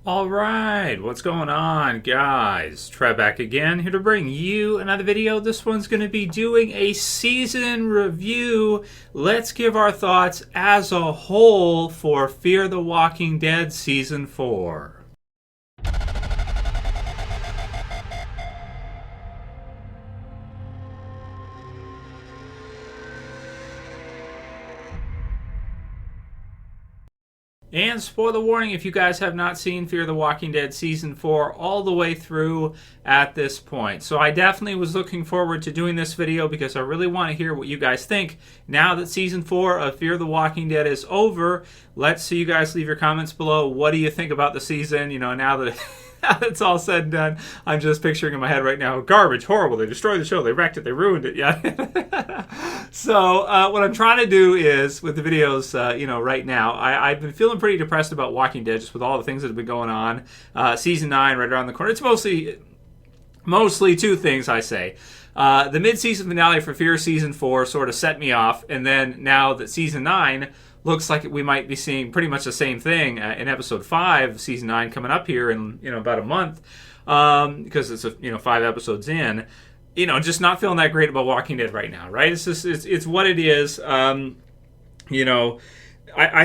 All right, what's going on, guys? Trev back again, here to bring you another video. This one's going to be doing a season review. Let's give our thoughts as a whole for Fear the Walking Dead Season 4. And spoiler warning, if you guys have not seen Fear the Walking Dead Season 4 all the way through at this point. So I definitely was looking forward to doing this video because I really want to hear what you guys think. Now that Season 4 of Fear the Walking Dead is over, let's see you guys leave your comments below. What do you think about the season? You know, now that it's all said and done, I'm just picturing in my head right now, garbage, horrible, they destroyed the show, they wrecked it, they ruined it, yeah. So what I'm trying to do is, with the videos, right now, I've been feeling pretty depressed about Walking Dead, just with all the things that have been going on. Season 9 right around the corner. It's mostly two things, I say. The mid-season finale for Fear Season 4 sort of set me off, and then now that Season 9 looks like we might be seeing pretty much the same thing in episode 5 of season 9 coming up here in about a month, because it's 5 episodes in. Just not feeling that great about Walking Dead right now, right? It's what it is. I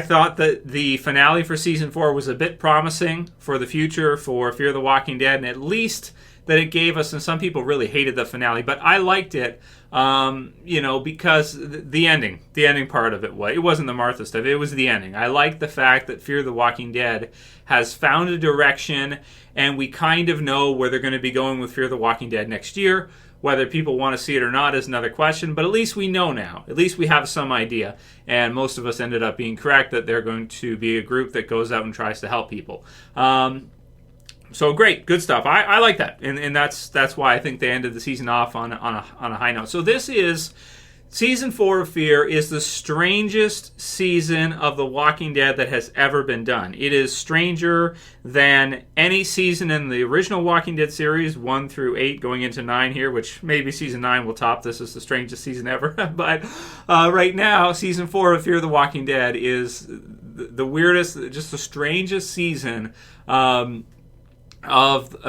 thought that the finale for season 4 was a bit promising for the future for Fear the Walking Dead, and at least that it gave us, and some people really hated the finale, but I liked it, because the ending part of it wasn't the Martha stuff, it was the ending. I liked the fact that Fear the Walking Dead has found a direction, and we kind of know where they're going to be going with Fear the Walking Dead next year. Whether people want to see it or not is another question, but at least we know now. At least we have some idea, and most of us ended up being correct that they're going to be a group that goes out and tries to help people. So great, good stuff. I like that, and that's why I think they ended the season off on a high note. So this is season 4 of Fear is the strangest season of The Walking Dead that has ever been done. It is stranger than any season in the original Walking Dead series, 1 through 8, going into 9 here, which maybe season 9 will top this as the strangest season ever. But right now, season 4 of Fear the Walking Dead is the weirdest, just the strangest season of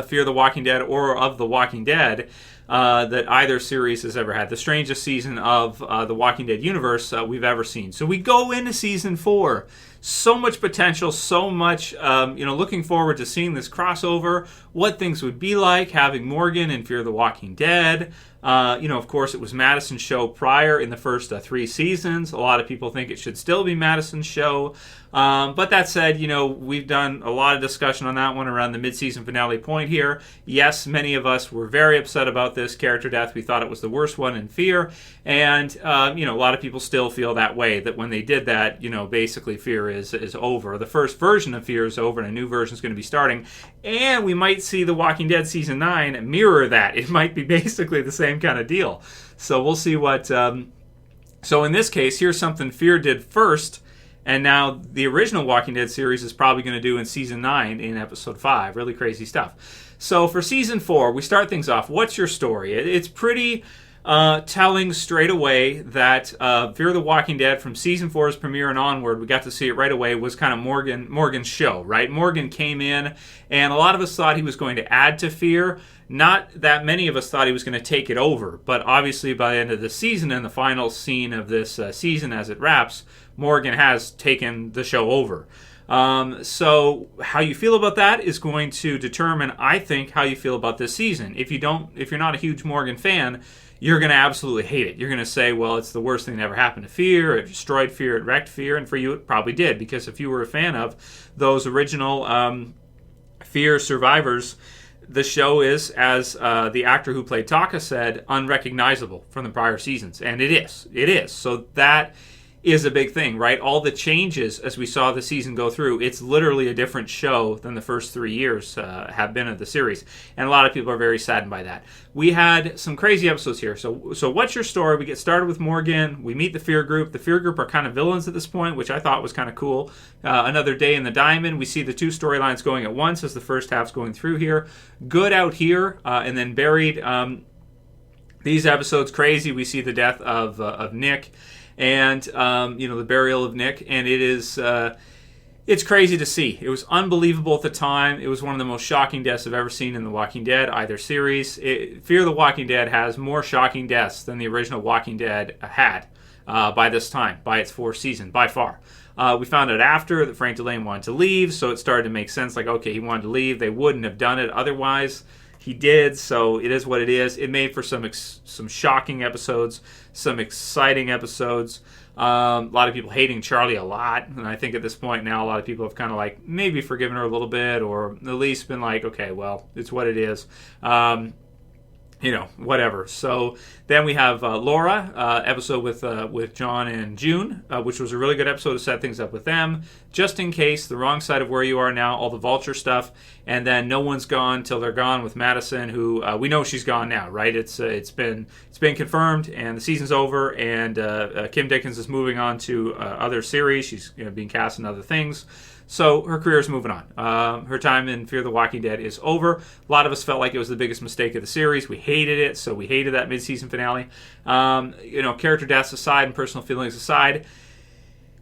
Fear the Walking Dead or of The Walking Dead that either series has ever had. The strangest season of the Walking Dead universe we've ever seen. So we go into season 4. So much potential, so much, looking forward to seeing this crossover, what things would be like having Morgan in Fear the Walking Dead. Of course, it was Madison's show prior in the first 3 seasons. A lot of people think it should still be Madison's show. But that said, we've done a lot of discussion on that one around the mid-season finale point here. Yes, many of us were very upset about this character death. We thought it was the worst one in Fear. And, a lot of people still feel that way, that when they did that, basically Fear is over. The first version of Fear is over, and a new version is going to be starting. And we might see The Walking Dead Season 9 mirror that. It might be basically the same kind of deal. So we'll see what... So in this case, here's something Fear did first, and now the original Walking Dead series is probably going to do in Season 9 in Episode 5. Really crazy stuff. So for Season 4, we start things off. What's your story? It's pretty telling straight away that Fear the Walking Dead, from Season 4's premiere and onward, we got to see it right away, was kind of Morgan's show, right? Morgan came in, and a lot of us thought he was going to add to Fear. Not that many of us thought he was going to take it over, but obviously by the end of the season and the final scene of this season as it wraps, Morgan has taken the show over. So how you feel about that is going to determine, I think, how you feel about this season. If you're not a huge Morgan fan, you're going to absolutely hate it. You're going to say, well, it's the worst thing that ever happened to Fear. It destroyed Fear. It wrecked Fear. And for you, it probably did, because if you were a fan of those original Fear survivors, the show is, as the actor who played Taka said, unrecognizable from the prior seasons. And it is. It is. So that is a big thing, right? All the changes as we saw the season go through, it's literally a different show than the first 3 years have been of the series. And a lot of people are very saddened by that. We had some crazy episodes here. So what's your story? We get started with Morgan. We meet the Fear group. The Fear group are kind of villains at this point, which I thought was kind of cool. Another day in the Diamond. We see the 2 storylines going at once as the first half's going through here. Good out here, and then buried. These episodes, crazy. We see the death of Nick. And the burial of Nick, and it is It's crazy to see. It was unbelievable at the time. It was one of the most shocking deaths I've ever seen in The Walking Dead, either series. Fear the Walking Dead has more shocking deaths than the original Walking Dead had by this time, by its fourth season, by far. We found out after that Frank Delane wanted to leave, so it started to make sense, like, okay, he wanted to leave. They wouldn't have done it otherwise. He did, so it is what it is. It made for some shocking episodes, some exciting episodes. A lot of people hating Charlie a lot, and I think at this point now a lot of people have kind of like maybe forgiven her a little bit, or at least been like, okay, well, it's what it is. Whatever. So then we have Laura, episode with John and June, which was a really good episode to set things up with them, just in case, the wrong side of where you are now, all the Vulture stuff, and then no one's gone till they're gone with Madison, who we know she's gone now, right? It's been confirmed, and the season's over, and Kim Dickens is moving on to other series. She's being cast in other things. So her career is moving on. Her time in Fear the Walking Dead is over. A lot of us felt like it was the biggest mistake of the series. We hated it, so we hated that mid-season finale. Character deaths aside and personal feelings aside,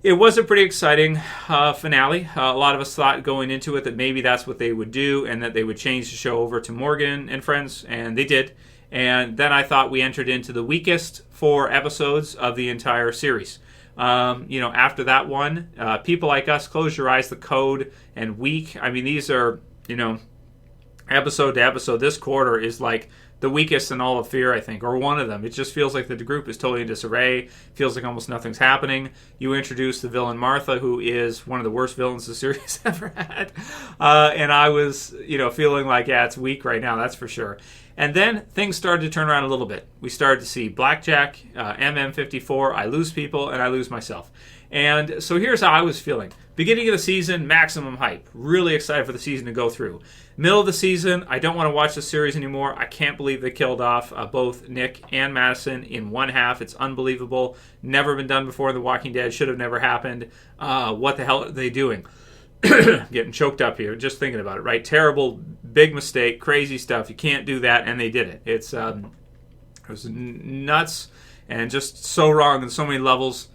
it was a pretty exciting finale. A lot of us thought going into it that maybe that's what they would do and that they would change the show over to Morgan and Friends, and they did. And then I thought we entered into the weakest 4 episodes of the entire series. After that one, People Like Us, Close Your Eyes, The Code, and Weak. I mean, these are, episode to episode. This quarter is like the weakest in all of Fear, I think, or one of them. It just feels like the group is totally in disarray. Feels like almost nothing's happening. You introduce the villain Martha, who is one of the worst villains the series ever had. And I was, feeling like, yeah, it's weak right now, that's for sure. And then things started to turn around a little bit. We started to see Blackjack, MM54, I Lose People, and I Lose Myself. And so here's how I was feeling. Beginning of the season, maximum hype. Really excited for the season to go through. Middle of the season, I don't want to watch the series anymore. I can't believe they killed off both Nick and Madison in one half. It's unbelievable. Never been done before in The Walking Dead. Should have never happened. What the hell are they doing? Getting choked up here just thinking about it, right? Terrible, big mistake, crazy stuff. You can't do that, and they did it. It was nuts and just so wrong on so many levels.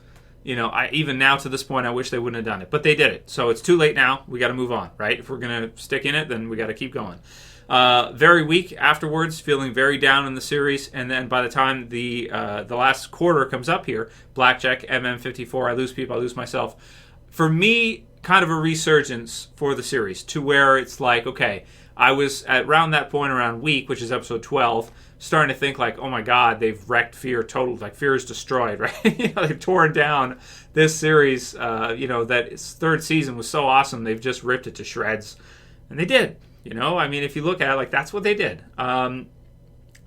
I even now to this point, I wish they wouldn't have done it, but they did it. So it's too late now. We got to move on, right? If we're gonna stick in it, then we got to keep going. Very weak afterwards, feeling very down in the series, and then by the time the last quarter comes up here, Blackjack, MM54, I Lose People, I Lose Myself. For me, kind of a resurgence for the series to where it's like, okay, I was at around that point, around week, which is episode 12, starting to think like, oh my God, they've wrecked Fear totally. Like Fear is destroyed, right? They've torn down this series. That its third season was so awesome. They've just ripped it to shreds, and they did. If you look at it, like that's what they did.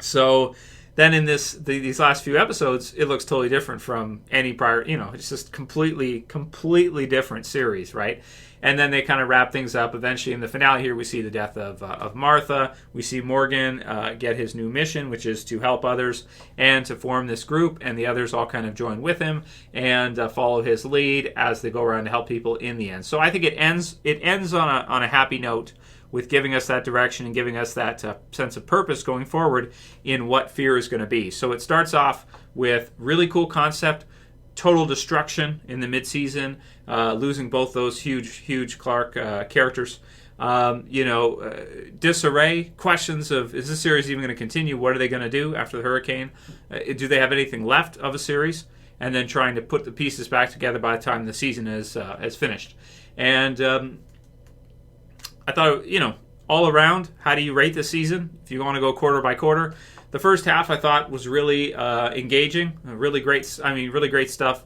So then in these last few episodes, it looks totally different from any prior, it's just completely different series, right? And then they kind of wrap things up. Eventually in the finale here, we see the death of Martha. We see Morgan get his new mission, which is to help others and to form this group, and the others all kind of join with him and follow his lead as they go around to help people in the end. So I think it ends on a happy note, with giving us that direction and giving us that sense of purpose going forward in what Fear is going to be. So it starts off with really cool concept, total destruction in the mid-season, losing both those huge Clark characters. Disarray, questions of, is this series even going to continue? What are they going to do after the hurricane? Do they have anything left of a series? And then trying to put the pieces back together by the time the season is finished. And I thought, all around, how do you rate this season? If you want to go quarter by quarter, the first half I thought was really engaging, really great stuff.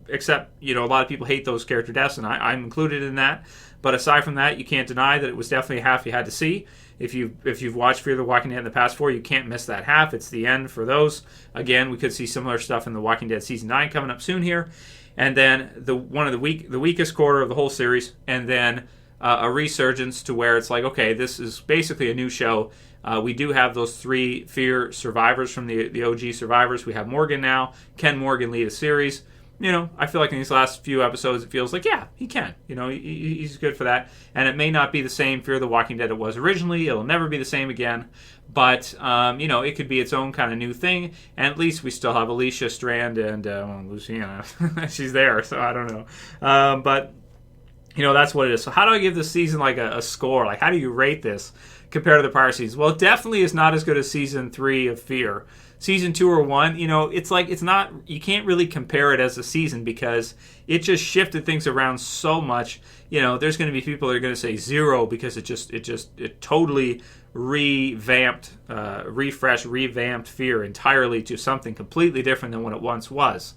Except, a lot of people hate those character deaths, and I'm included in that. But aside from that, you can't deny that it was definitely a half you had to see. If you've watched Fear the Walking Dead in the past 4, you can't miss that half. It's the end for those. Again, we could see similar stuff in The Walking Dead season 9 coming up soon here, and then the weakest quarter of the whole series, and then a resurgence to where it's like, okay, this is basically a new show. We do have those 3 Fear survivors from the OG survivors. We have Morgan now. Can Morgan lead a series? I feel like in these last few episodes, it feels like, yeah, he can. He's good for that. And it may not be the same Fear the Walking Dead it was originally. It'll never be the same again. But, it could be its own kind of new thing. And at least we still have Alicia Strand and Luciana. She's there, so I don't know. But That's what it is. So how do I give this season like a score? Like, how do you rate this compared to the prior seasons? Well, it definitely is not as good as season 3 of Fear. Season 2 or 1, it's like it's not. You can't really compare it as a season because it just shifted things around so much. There's going to be people that are going to say 0 because it totally revamped Fear entirely to something completely different than what it once was.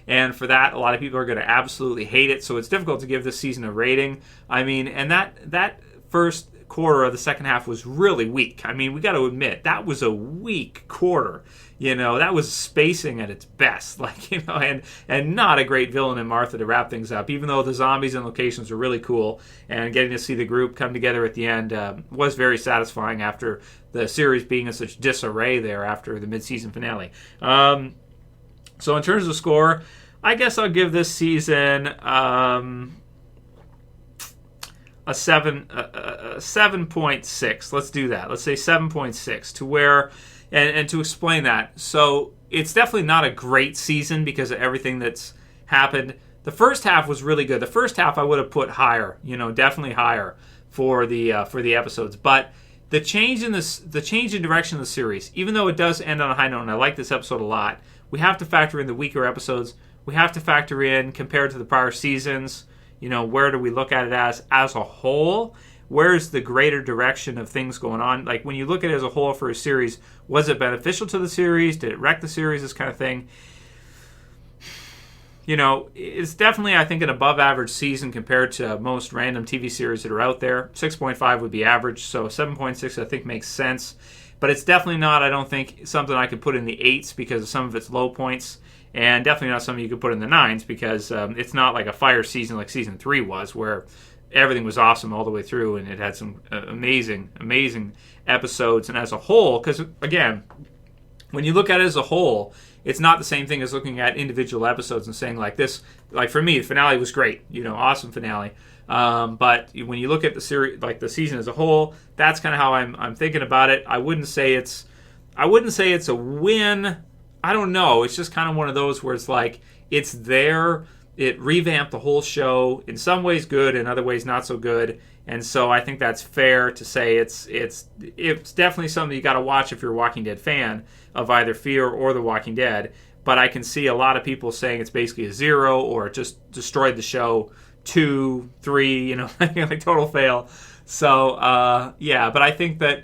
And for that, a lot of people are going to absolutely hate it. So it's difficult to give this season a rating. And that first quarter of the second half was really weak. We got to admit, that was a weak quarter. That was spacing at its best. And not a great villain in Martha to wrap things up, even though the zombies and locations were really cool. And getting to see the group come together at the end was very satisfying after the series being in such disarray there after the mid-season finale. So in terms of score, I guess I'll give this season a 7.6. Let's do that. Let's say 7.6 to where, and to explain that. So it's definitely not a great season because of everything that's happened. The first half was really good. The first half I would have put higher, definitely higher for the episodes. But the change in direction of the series, even though it does end on a high note, and I like this episode a lot, we have to factor in the weaker episodes. We have to factor in, compared to the prior seasons, where do we look at it as a whole? Where's the greater direction of things going on? Like, when you look at it as a whole for a series, was it beneficial to the series? Did it wreck the series? This kind of thing. It's definitely, I think, an above-average season compared to most random TV series that are out there. 6.5 would be average, so 7.6 I think makes sense. But it's definitely not, I don't think, something I could put in the 8s because of some of its low points. And definitely not something you could put in the 9s because it's not like a fire season like season 3 was, where everything was awesome all the way through and it had some amazing episodes. And as a whole, because again, when you look at it as a whole, it's not the same thing as looking at individual episodes and saying like this. Like for me, the finale was great, awesome finale. But when you look at the series, like the season as a whole, that's kind of how I'm thinking about it. I wouldn't say it's a win. I don't know. It's just kind of one of those where it's like it's there. It revamped the whole show. In some ways good, in other ways not so good. And so I think that's fair to say it's definitely something you got to watch if you're a Walking Dead fan of either Fear or The Walking Dead. But I can see a lot of people saying it's basically a 0 or it just destroyed the show. 2, 3, like total fail. So but I think that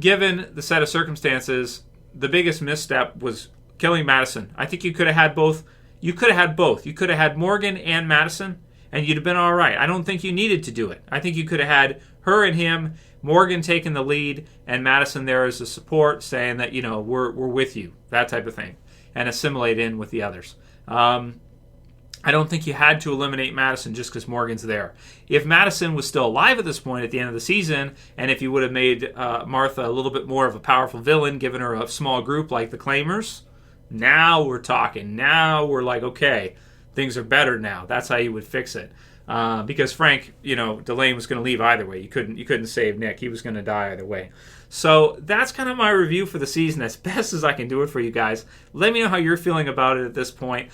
given the set of circumstances, the biggest misstep was killing Madison. I think you could have had both. You could have had both. You could have had Morgan and Madison, and you'd have been all right. I don't think you needed to do it. I think you could have had her and him, Morgan taking the lead, and Madison there as a support, saying that we're with you, that type of thing, and assimilate in with the others. I don't think you had to eliminate Madison just because Morgan's there. If Madison was still alive at this point at the end of the season, and if you would have made Martha a little bit more of a powerful villain, given her a small group like the Claimers, now we're talking. Now we're like, okay, things are better now. That's how you would fix it. Because Frank, Delane was going to leave either way. You couldn't save Nick. He was going to die either way. So that's kind of my review for the season, as best as I can do it for you guys. Let me know how you're feeling about it at this point.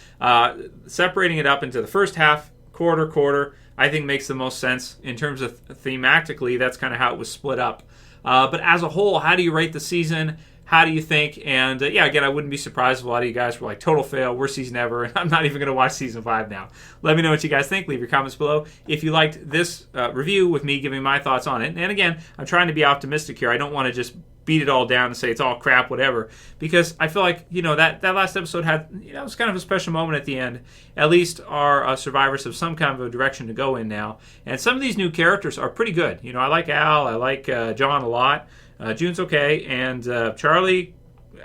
Separating it up into the first half, quarter, I think makes the most sense. In terms of thematically, that's kind of how it was split up. But as a whole, how do you rate the season? How do you think? And again, I wouldn't be surprised if a lot of you guys were like, total fail, worst season ever, and I'm not even going to watch season 5 now. Let me know what you guys think. Leave your comments below. If you liked this review with me giving my thoughts on it, and again, I'm trying to be optimistic here. I don't want to just beat it all down and say it's all crap, whatever, because I feel like, that last episode had, it was kind of a special moment at the end. At least our survivors have some kind of a direction to go in now. And some of these new characters are pretty good. I like Al, I like John a lot. June's okay, and Charlie,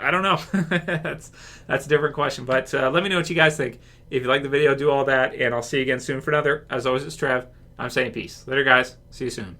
I don't know. that's a different question. But let me know what you guys think. If you like the video, do all that, and I'll see you again soon for another. As always, it's Trev. I'm saying peace. Later, guys. See you soon.